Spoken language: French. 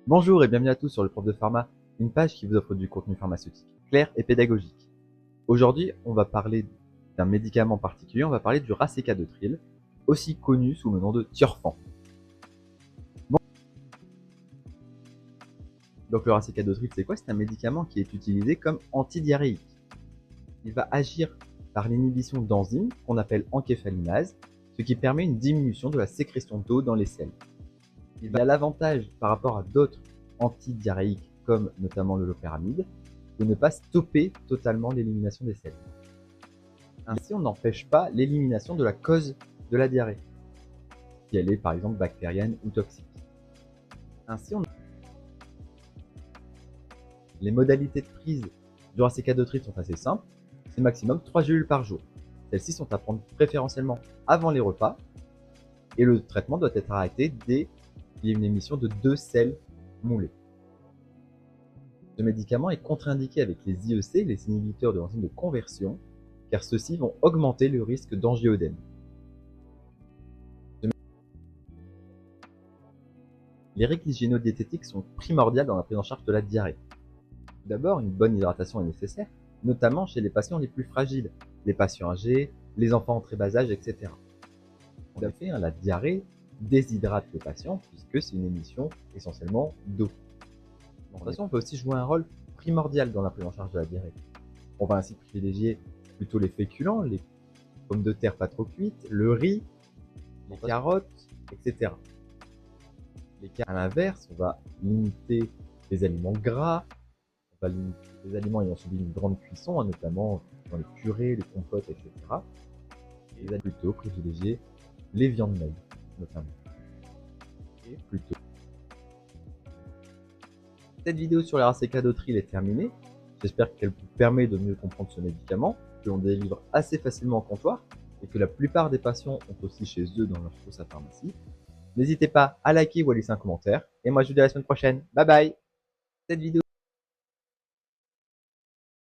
Bonjour et bienvenue à tous sur le Prof de Pharma, une page qui vous offre du contenu pharmaceutique clair et pédagogique. Aujourd'hui, on va parler d'un médicament particulier, on va parler du racécadotril, aussi connu sous le nom de Tiorfan. Donc le racécadotril, c'est quoi? C'est un médicament qui est utilisé comme antidiarrhéique. Il va agir par l'inhibition d'enzymes qu'on appelle encéphalinase, ce qui permet une diminution de la sécrétion d'eau dans les selles. Il a l'avantage par rapport à d'autres antidiarrhéiques comme notamment le loperamide de ne pas stopper totalement l'élimination des selles. Ainsi, on n'empêche pas l'élimination de la cause de la diarrhée, si elle est par exemple bactérienne ou toxique. Ainsi, les modalités de prise du racécadotril sont assez simples, c'est maximum 3 gélules par jour. Celles-ci sont à prendre préférentiellement avant les repas et le traitement doit être arrêté dès qu'il y a une émission de 2 selles moulées. Ce médicament est contre-indiqué avec les IEC, les inhibiteurs de l'enzyme de conversion, car ceux-ci vont augmenter le risque d'angioëdème. Les règles hygiéno-diététiques sont primordiales dans la prise en charge de la diarrhée. Tout d'abord, une bonne hydratation est nécessaire, notamment chez les patients les plus fragiles, les patients âgés, les enfants en très bas âge, etc. En effet, la diarrhée déshydrate le patient puisque c'est une émission essentiellement d'eau. L'alimentation peut aussi jouer un rôle primordial dans la prise en charge de la diarrhée. On va ainsi privilégier plutôt les féculents, les pommes de terre pas trop cuites, le riz, les carottes, etc. À l'inverse, on va limiter les aliments gras, on va limiter les aliments ayant subi une grande cuisson, notamment dans les purées, les compotes, etc. Et va plutôt privilégier les viandes maigres, notamment. Et plutôt. Cette vidéo sur le racécadotril est terminée. J'espère qu'elle vous permet de mieux comprendre ce médicament, que l'on délivre assez facilement en comptoir et que la plupart des patients ont aussi chez eux dans leur trousse à pharmacie. N'hésitez pas à liker ou à laisser un commentaire. Et moi, je vous dis à la semaine prochaine. Bye bye. Cette vidéo